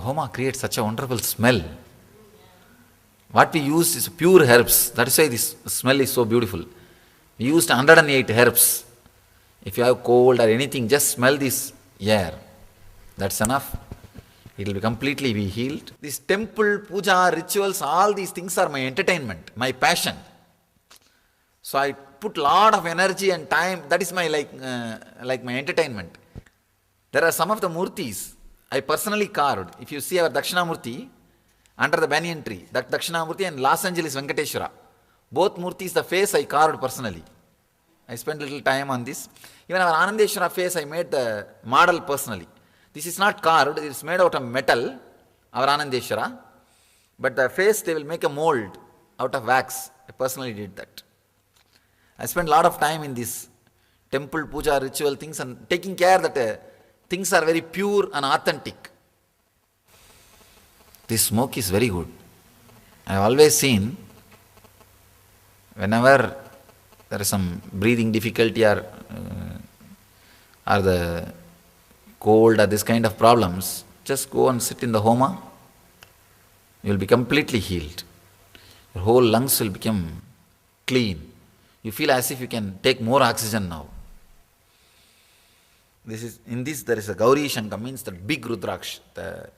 homa creates such a wonderful smell. What we use is pure herbs. That is why this smell is so beautiful. We used 108 herbs. If you have cold or anything, just smell this air. That's enough. It will be completely be healed. This temple, puja, rituals, all these things are my entertainment, my passion. So I put lot of energy and time. That is my like my entertainment. There are some of the murtis I personally carved. If you see our Dakshinamurti under the banyan tree, that Dakshinamurti and Los Angeles Venkateshwara, both murtis, the face I carved personally. I spent little time on this. Even our Anandeshwara face, I made the model personally. This is not carved, it is made out of metal, our Anandeshwara. But the face, they will make a mold out of wax. I personally did that. I spent a lot of time in this temple, puja, ritual things and taking care that things are very pure and authentic. This smoke is very good. I have always seen, whenever there is some breathing difficulty or the cold or this kind of problems, just go and sit in the homa. You will be completely healed. Your whole lungs will become clean. You feel as if you can take more oxygen now. In this there is a Gauri Shankam, means the big Rudraksh, the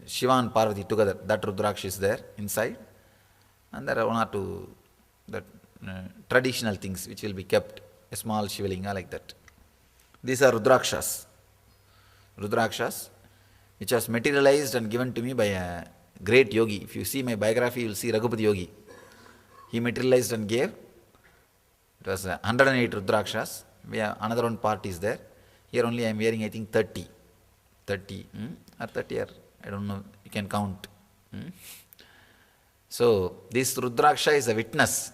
Shiva and Parvati together, that Rudraksh is there inside. And there are one or two traditional things which will be kept, a small Shivalinga like that. These are Rudrakshas, which was materialized and given to me by a great yogi. If you see my biography, you will see Raghupati Yogi. He materialized and gave. It was 108 Rudrakshas. We have another one part is there. Here only I am wearing, I think 30 or 30 or I don't know, you can count. So this Rudraksha is a witness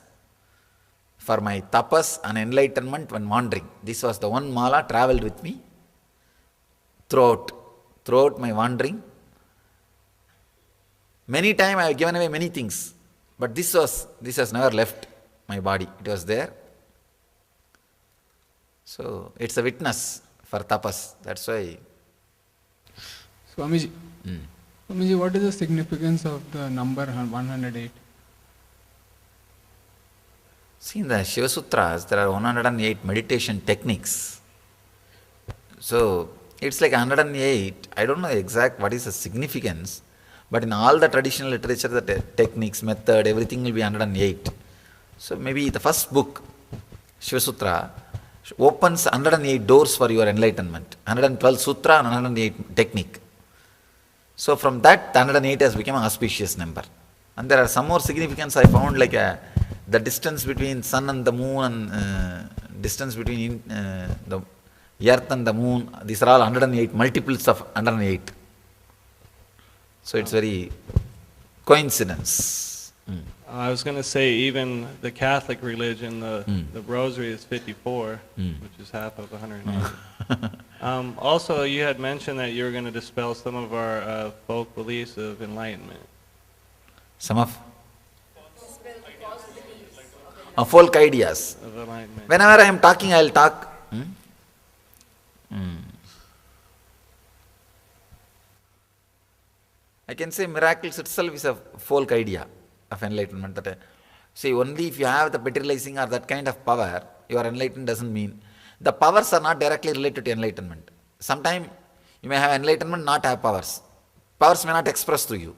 for my tapas and enlightenment when wandering. This was the one mala travelled with me throughout my wandering. Many times I have given away many things, but this has never left my body. It was there. So it's a witness for tapas. That's why. Swamiji, Swamiji, what is the significance of the number 108? See, in the Shiva Sutras, there are 108 meditation techniques. So it's like 108. I don't know exact what is the significance, but in all the traditional literature, the techniques, method, everything will be 108. So maybe the first book, Shiva Sutra, opens 108 doors for your enlightenment. 112 sutra and 108 technique. So from that, the 108 has become an auspicious number. And there are some more significance I found, like the distance between sun and the moon and distance between the earth and the moon. These are all 108 multiples of 108. So it's very coincidence. I was going to say, even the Catholic religion, the rosary is 54, which is half of 108. Also, you had mentioned that you were going to dispel some of our folk beliefs of enlightenment. Some of? Folk ideas. Of enlightenment. Whenever I am talking, I will talk. I can say miracles itself is a folk idea of enlightenment. That see, only if you have the materializing or that kind of power, you are enlightened doesn't mean. The powers are not directly related to enlightenment. Sometimes you may have enlightenment, not have powers. Powers may not express through you.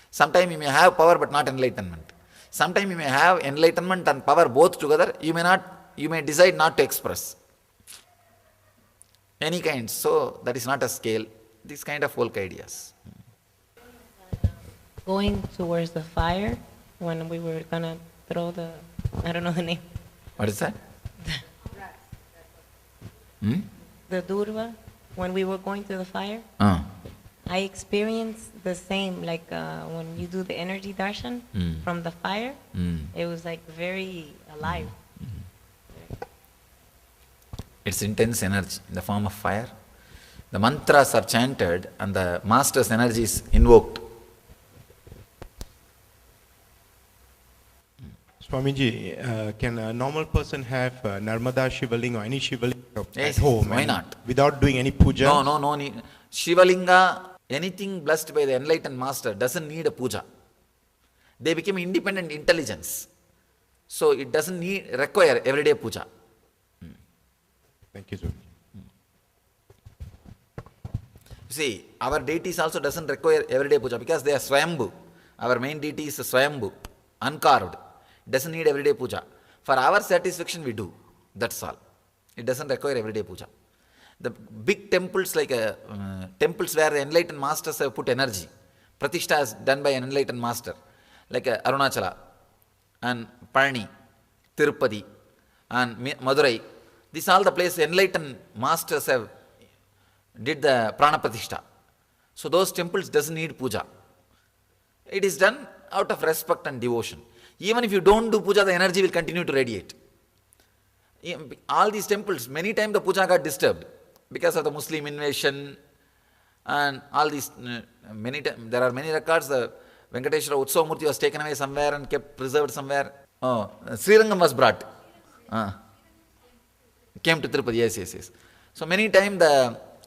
Sometimes you may have power but not enlightenment. Sometimes you may have enlightenment and power both together. You may decide not to express. Any kind. So that is not a scale. These kind of folk ideas. Going towards the fire when we were gonna throw the, I don't know the name. What is that? The durva, when we were going to the fire. I experienced the same, like when you do the energy darshan from the fire. It was like very alive. It's intense energy in the form of fire. The mantras are chanted and the master's energy is invoked. Swamiji, can a normal person have Narmada Shivalinga or any Shivalinga at Yes, home? why not? Without doing any puja? No need. Shivalinga anything blessed by the enlightened master doesn't need a puja. They became independent intelligence. So it doesn't require everyday puja. Thank you, Swamiji. You see, our deities also doesn't require everyday puja because they are Swayambhu. Our main deity is Swayambhu, uncarved. It doesn't need everyday puja. For our satisfaction we do. That's all. It doesn't require everyday puja. The big temples like temples where the enlightened masters have put energy. Pratishtha is done by an enlightened master. Like Arunachala and Palani, Tirupati and Madurai. These are all the places enlightened masters have did the Prana Pratishtha. So those temples doesn't need puja. It is done out of respect and devotion. Even if you don't do puja, the energy will continue to radiate. All these temples, many times the puja got disturbed because of the Muslim invasion and all these, there are many records, the Venkateshwara Utsava Murti was taken away somewhere and kept preserved somewhere. Oh, Srirangam was brought. Came to Tirupati, yes. So many times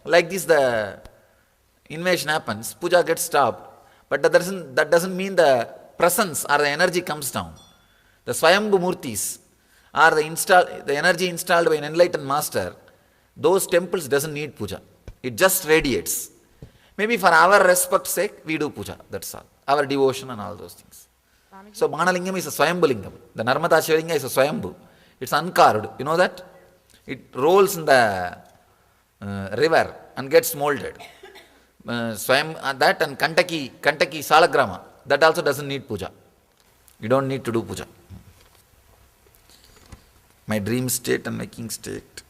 like this the invasion happens, puja gets stopped, but that doesn't mean the presence or the energy comes down. The Swayambhu Murtis or the energy installed by an enlightened master, those temples doesn't need puja. It just radiates. Maybe for our respect's sake, we do puja, that's all. Our devotion and all those things. So Banalingam is a Swayambhu Lingam. The Narmada Shivalinga is a Swayambhu. It's uncarved, you know that? It rolls in the river and gets molded. That and Kantaki Salagrama, that also doesn't need puja. You don't need to do puja. My dream state and waking state.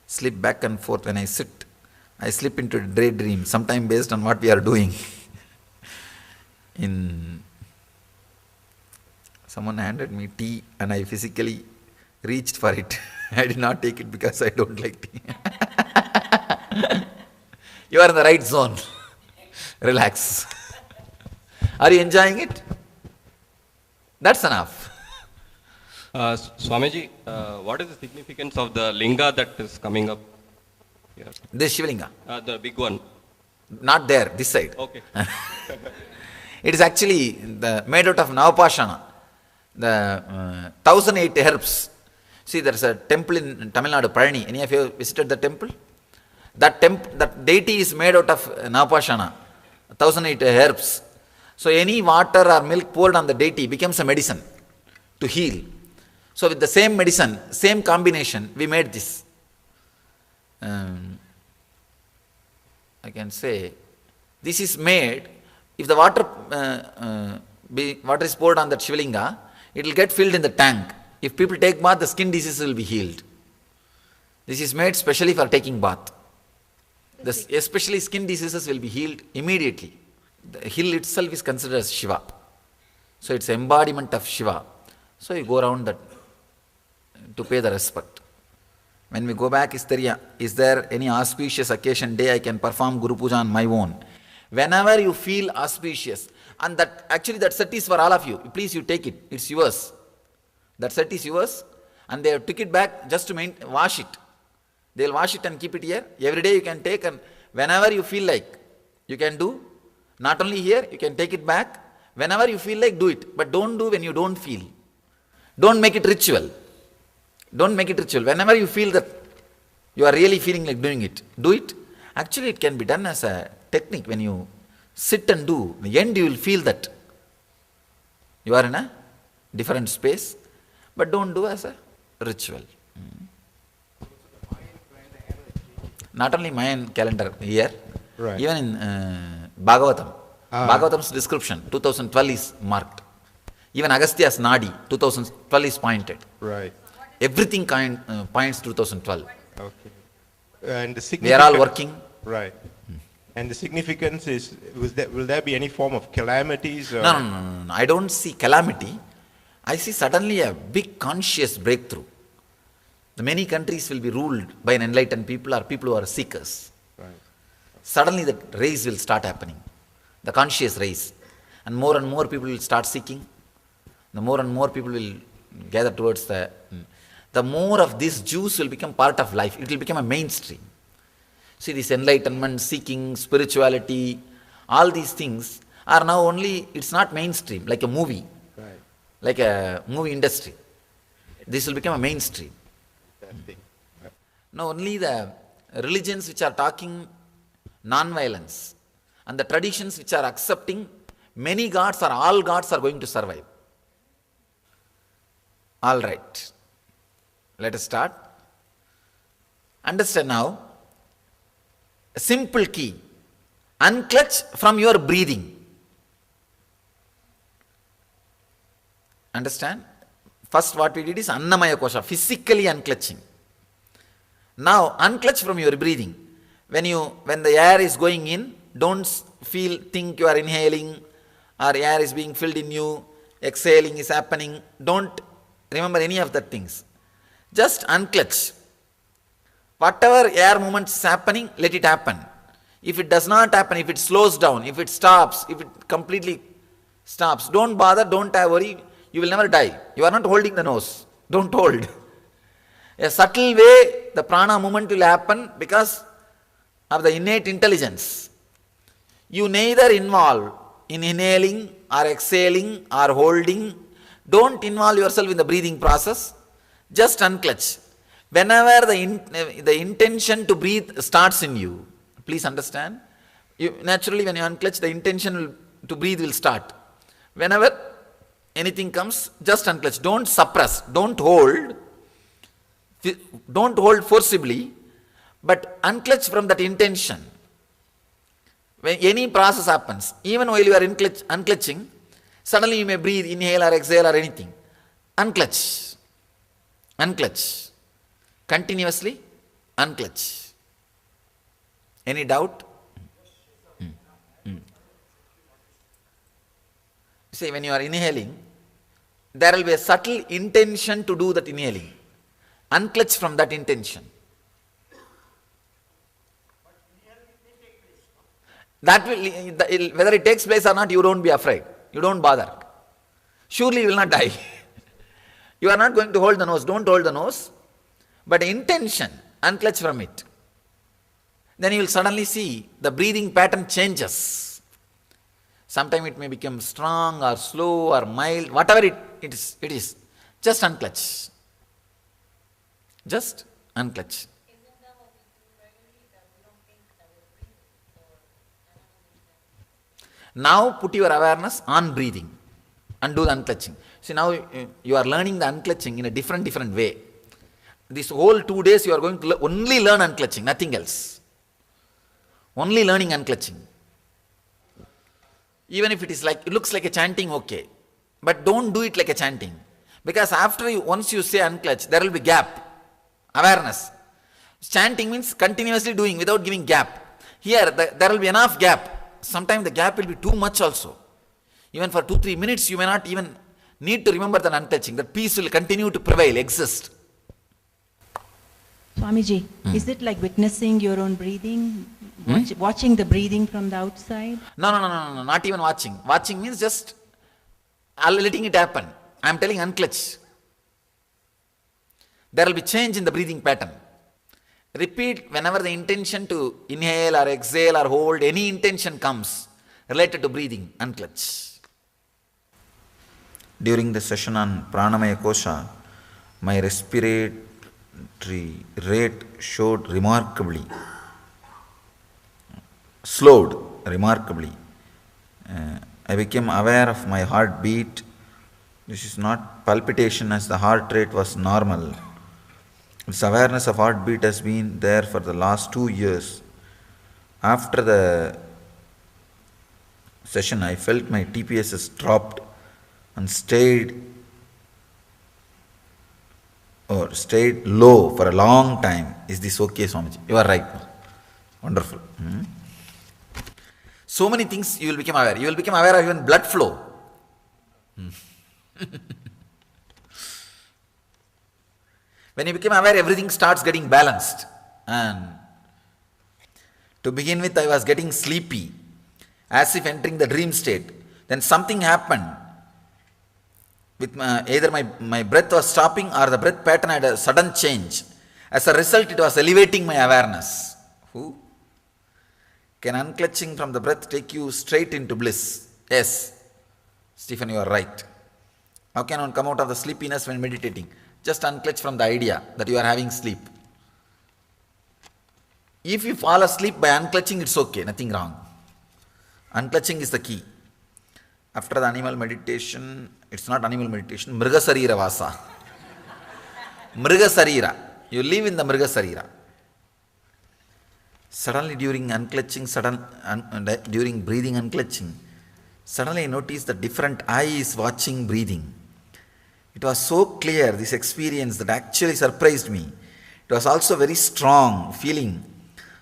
Slip back and forth when I sit. I slip into a daydream, sometime based on what we are doing. Someone handed me tea and I physically reached for it. I did not take it because I don't like tea. You are in the right zone. Relax. Are you enjoying it? That's enough. Swamiji, what is the significance of the linga that is coming up here? This Shivalinga. The big one. Not there, this side. Okay. It is actually made out of Navapashana. The 1008 herbs. See, there is a temple in Tamil Nadu, Palani. Any of you visited the temple? That deity is made out of Navapashana, 1008 herbs. So any water or milk poured on the deity becomes a medicine to heal. So with the same medicine, same combination, we made this. I can say, this is made, if the water is poured on that Shivalinga, it will get filled in the tank. If people take bath, the skin diseases will be healed. This is made specially for taking bath. Especially skin diseases will be healed immediately. The hill itself is considered as Shiva. So it's embodiment of Shiva. So you go around that to pay the respect. When we go back, is there any auspicious occasion day I can perform Guru Puja on my own? Whenever you feel auspicious, and that set is for all of you. Please, you take it. It's yours. That set is yours, and they took it back just to wash it. They'll wash it and keep it here. Every day you can take, and whenever you feel like, you can do. Not only here, you can take it back. Whenever you feel like, do it. But don't do when you don't feel. Don't make it ritual. Don't make it ritual. Whenever you feel that you are really feeling like doing it, do it. Actually, it can be done as a technique. When you sit and do, in the end you will feel that you are in a different space, but don't do as a ritual. Not only Mayan calendar year, Right. even in Bhagavatam. Bhagavatam's description, 2012 is marked. Even Agastya's Nadi, 2012 is pointed. Right. Everything points 2012. Okay. And the They are all working. Right. And the significance is, will there be any form of calamities? Or? No. I don't see calamity. I see suddenly a big conscious breakthrough. The many countries will be ruled by an enlightened people or people who are seekers. Right. Suddenly the race will start happening. The conscious race. And more people will start seeking. The more and more people will gather towards the more of this juice will become part of life. It will become a mainstream. See, this enlightenment, seeking, spirituality, all these things are now only, it's not mainstream, like a movie, Right. like a movie industry. This will become a mainstream. That thing. Right. Now only the religions which are talking non-violence and the traditions which are accepting many gods or all gods are going to survive. All right. Let us start. Understand now. A simple key. Unclutch from your breathing. Understand? First what we did is Annamaya Kosha, physically unclutching. Now unclutch from your breathing. When the air is going in, don't think you are inhaling or air is being filled in you, exhaling is happening. Don't remember any of that things. Just unclutch. Whatever air movement is happening, let it happen. If it does not happen, if it slows down, if it stops, if it completely stops, don't bother, don't have worry, you will never die. You are not holding the nose. Don't hold. A subtle way, the prana movement will happen because of the innate intelligence. You neither involve in inhaling or exhaling or holding. Don't involve yourself in the breathing process. Just unclutch. Whenever the intention to breathe starts in you, please understand, naturally when you unclutch, the intention to breathe will start. Whenever anything comes, just unclutch. Don't suppress. Don't hold. Don't hold forcibly, but unclutch from that intention. When any process happens, even while you are unclutching, suddenly you may breathe, inhale or exhale or anything. Unclutch. Unclutch. Continuously unclutch. Any doubt? See, when you are inhaling, there will be a subtle intention to do that inhaling. Unclutch from that intention. That will, whether it takes place or not, you don't be afraid. You don't bother. Surely you will not die. You are not going to hold the nose. Don't hold the nose. But intention, unclutch from it. Then you will suddenly see the breathing pattern changes. Sometimes it may become strong or slow or mild, whatever it is. Just unclutch. Just unclutch. Now put your awareness on breathing and do the unclutching. See, now you are learning the unclutching in a different way. This whole 2 days you are going to only learn unclutching, nothing else. Only learning unclutching. Even if it looks like a chanting, okay. But don't do it like a chanting. Because once you say unclutch, there will be gap. Awareness. Chanting means continuously doing without giving gap. Here, there will be enough gap. Sometimes the gap will be too much also. Even for 2-3 minutes, you may not even need to remember that unclutching. That peace will continue to prevail, exist. Swamiji, is it like witnessing your own breathing? Watching the breathing from the outside? No, not even watching. Watching means just letting it happen. I am telling unclutch. There will be change in the breathing pattern. Repeat whenever the intention to inhale or exhale or hold, any intention comes related to breathing, unclutch. During the session on Pranamaya Kosha, my respiratory rate showed remarkably, slowed remarkably. I became aware of my heartbeat. This is not palpitation as the heart rate was normal. This awareness of heartbeat has been there for the last 2 years. After the session, I felt my TPS has dropped and stayed low for a long time. Is this okay, Swamiji? You are right. Wonderful. So many things you will become aware. You will become aware of even blood flow. When you become aware, everything starts getting balanced. And to begin with, I was getting sleepy, as if entering the dream state. Then something happened. With either my breath was stopping or the breath pattern had a sudden change. As a result, it was elevating my awareness. Who? Can unclutching from the breath take you straight into bliss? Yes. Stephen, you are right. How can one come out of the sleepiness when meditating? Just unclutch from the idea that you are having sleep. If you fall asleep by unclutching, it's okay, nothing wrong. Unclutching is the key. After the animal meditation, it's not animal meditation, Mrigasarira Vasa. Mrigasarira. You live in the Mrigasarira. Suddenly during unclutching, during breathing unclutching, suddenly I noticed the different eyes watching breathing. It was so clear, this experience, that actually surprised me. It was also very strong feeling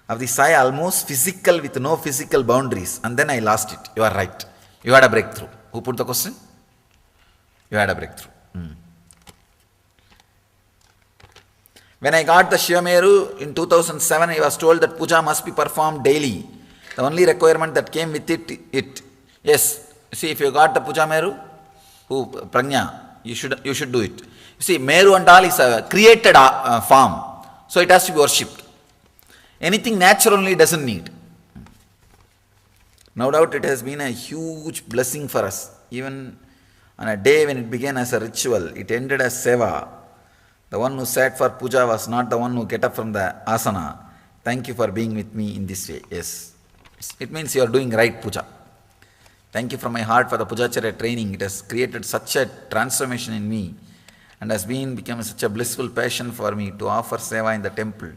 of the eye, almost physical with no physical boundaries. And then I lost it. You are right. You had a breakthrough. Who put the question? You had a breakthrough. When I got the Shivameru in 2007, I was told that puja must be performed daily. The only requirement that came with it. Yes, see, if you got the puja meru, prajna, you should do it. You see, meru and all is a created form, so it has to be worshipped. Anything natural only doesn't need. No doubt it has been a huge blessing for us. Even on a day when it began as a ritual, it ended as seva. The one who sat for puja was not the one who get up from the asana. Thank you for being with me in this way. Yes, it means you are doing right puja. Thank you from my heart for the Pujacharya training. It has created such a transformation in me and has become such a blissful passion for me to offer seva in the temple.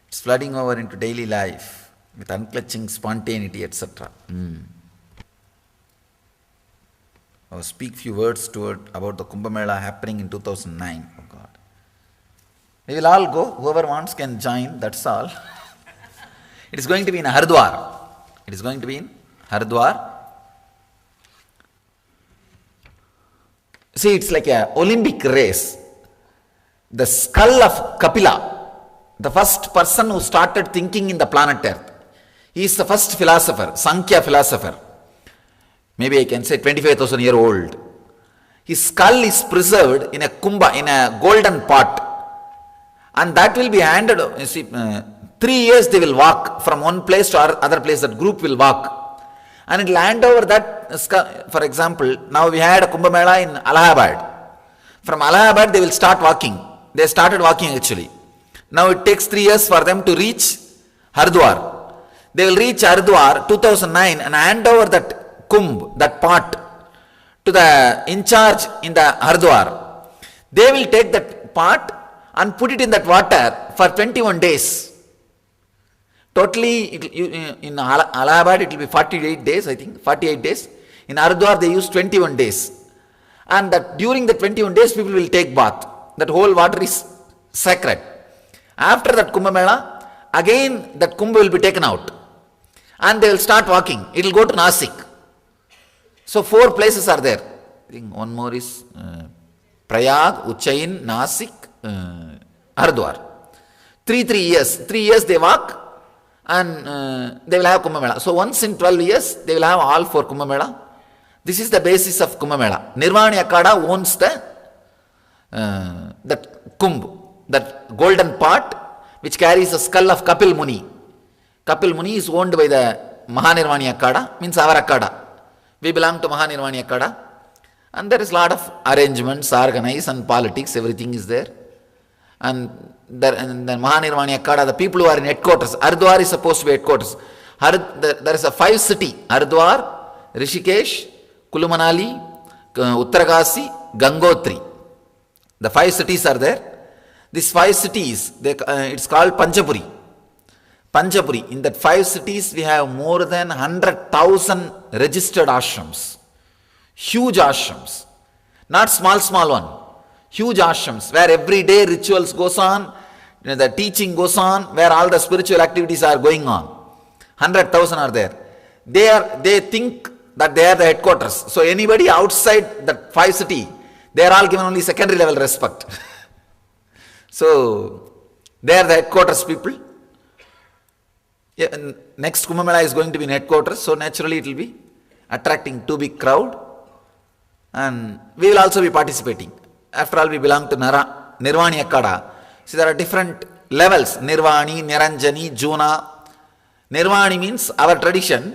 It's flooding over into daily life with unclutching spontaneity, etc. I'll speak few words about the Kumbh Mela happening in 2009. Oh God. We will all go. Whoever wants can join. That's all. It is going to be in Haridwar. It is going to be in Haridwar. See, it's like an Olympic race. The skull of Kapila, the first person who started thinking in the planet Earth, he is the first philosopher, Sankhya philosopher. Maybe I can say 25,000 years old. His skull is preserved in a kumbha, in a golden pot. And that will be handed, you see, 3 years they will walk from one place to other place, that group will walk. And it will hand over that skull. For example, now we had a Kumbh Mela in Allahabad. From Allahabad they will start walking. They started walking actually. Now it takes 3 years for them to reach Haridwar. They will reach Haridwar 2009 and hand over that kumbh, that pot, to the in charge in the Haridwar. They will take that pot and put it in that water for 21 days. Totally, in Allahabad it will be 48 days, I think, 48 days. In Haridwar they use 21 days. And that during the 21 days people will take bath. That whole water is sacred. After that Kumbh Mela, again that kumbh will be taken out. And they will start walking. It will go to Nasik. So 4 places are there. I think one more is Prayag, Ujjain, Nasik, Haridwar. 3 years. 3 years they walk. And they will have Kumbh Mela. So once in 12 years, they will have all 4 Kumbh Mela. This is the basis of Kumbh Mela. Nirvani Akhada owns that kumbh, that golden pot, which carries the skull of Kapil Muni. Kapil Muni is owned by the Mahanirvani Akhada, means our Akhada. We belong to Mahanirvani Akhada. And there is a lot of arrangements, organized, and politics, everything is there. And the Mahanirvani Akhada, the people who are in headquarters, Haridwar is supposed to be headquarters. There is a 5 city, Haridwar, Rishikesh, Kulu Manali, Uttaragasi, Gangotri. The 5 cities are there. These 5 cities, it's called Panchapuri. Panchapuri, in that 5 cities we have more than 100,000 registered ashrams. Huge ashrams. Not small one. Huge ashrams, where every day rituals goes on, the teaching goes on, where all the spiritual activities are going on. 100,000 are there. They think that they are the headquarters. So anybody outside that 5 city, they are all given only secondary level respect. So they are the headquarters people. Yeah, next Kumbh Mela is going to be in headquarters, so naturally it will be attracting too big crowd. And we will also be participating. After all, we belong to Nirvani Akhada. So there are different levels, Nirvani, Niranjani, Juna, Nirvani means our tradition.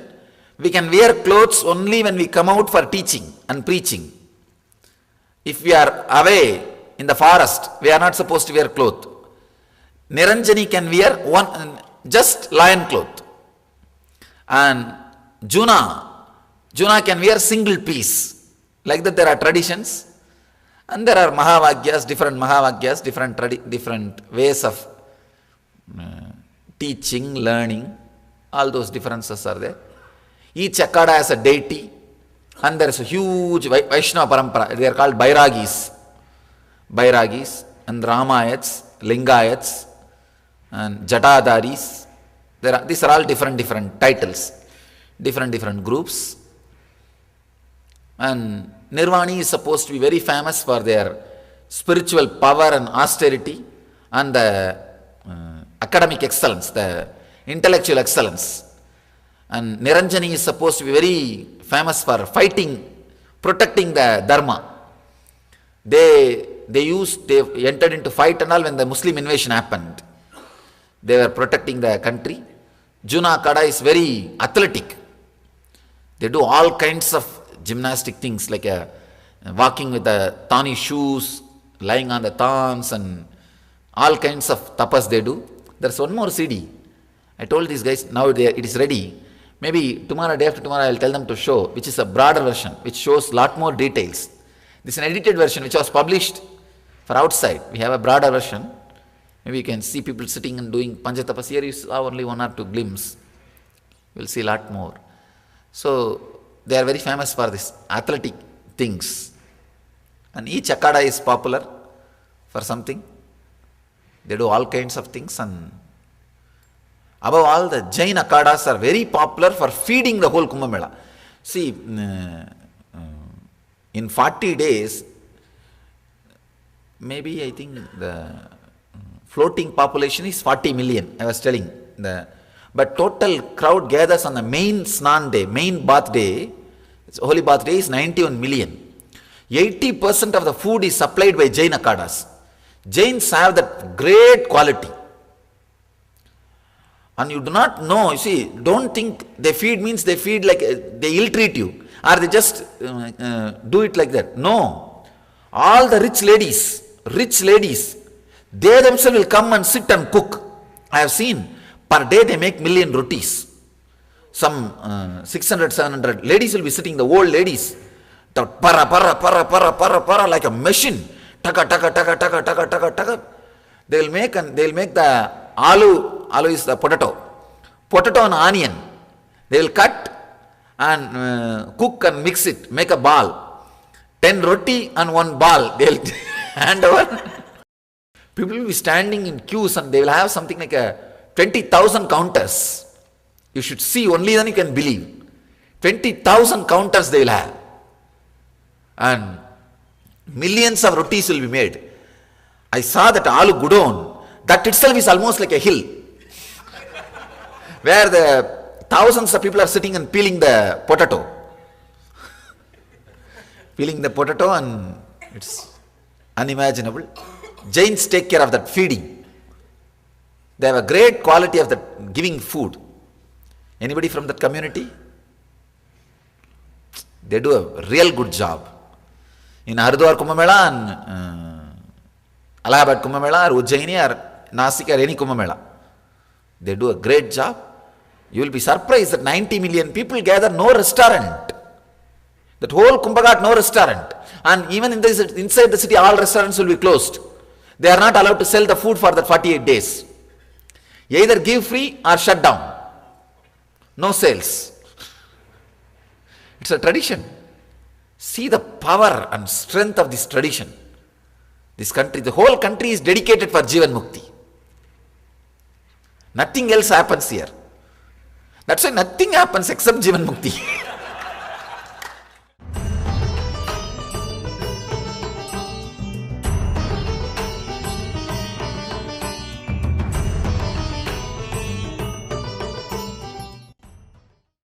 We can wear clothes only when we come out for teaching and preaching. If we are away in the forest, we are not supposed to wear cloth. Niranjani can wear just lion cloth. And Juna can wear single piece. Like that there are traditions. And there are Mahavagyas, different ways of teaching, learning. All those differences are there. Each Akada has a deity. And there is a huge Vaishnava Parampara. They are called Bairagis. And Ramayats, Lingayats, and Jatadaris. These are all different titles. Different groups. And Nirvani is supposed to be very famous for their spiritual power and austerity and the academic excellence, the intellectual excellence. And Niranjani is supposed to be very famous for protecting the Dharma. They entered into fight and all when the Muslim invasion happened. They were protecting the country. Juna Akada is very athletic. They do all kinds of gymnastic things like walking with the thorny shoes, lying on the thorns, and all kinds of tapas they do. There's one more CD. I told these guys, now it is ready. Maybe tomorrow, day after tomorrow, I will tell them to show, which is a broader version, which shows lot more details. This is an edited version which was published for outside. We have a broader version. Maybe you can see people sitting and doing Panchatapas. Here you saw only 1 or 2 glimpses. You will see a lot more. So, they are very famous for this athletic things. And each Akada is popular for something. They do all kinds of things, and above all, the Jain Akadas are very popular for feeding the whole Kumbh Mela. See, in 40 days, maybe I think the floating population is 40 million, I was telling. But total crowd gathers on the main Snan day, main bath day, holy bath day is 91 million. 80% of the food is supplied by Jain Akadas. Jains have that great quality. And you do not know, you see, don't think they feed means they feed like, they ill-treat you. Or they just do it like that. No. All the rich ladies, they themselves will come and sit and cook. I have seen, per day they make 1,000,000 rotis. Some 600, 700 ladies will be sitting, the old ladies. Para, like a machine. Taka. They will make the aloo is the potato and onion. They will cut and cook and mix it, make a ball. 10 roti and 1 ball. They will hand over. People will be standing in queues and they will have something like 20,000 counters. You should see, only then you can believe. 20,000 counters they will have. And millions of rotis will be made. I saw that aloo gudon. That itself is almost like a hill. Where the thousands of people are sitting and peeling the potato. And it's unimaginable. Jains take care of that feeding. They have a great quality of that giving food. Anybody from that community? They do a real good job. In Haridwar Kumbh Mela and Allahabad Kumbh Mela or Ujjaini or Nasik or any Kumbh Mela, they do a great job. You will be surprised that 90 million people gather, no restaurant. That whole Kumbh Ghat, no restaurant. And even inside the city, all restaurants will be closed. They are not allowed to sell the food for that 48 days. Either give free or shut down. No sales. It's a tradition. See the power and strength of this tradition. This country, the whole country is dedicated for Jivan Mukti. Nothing else happens here. That's why nothing happens except Jivan Mukti.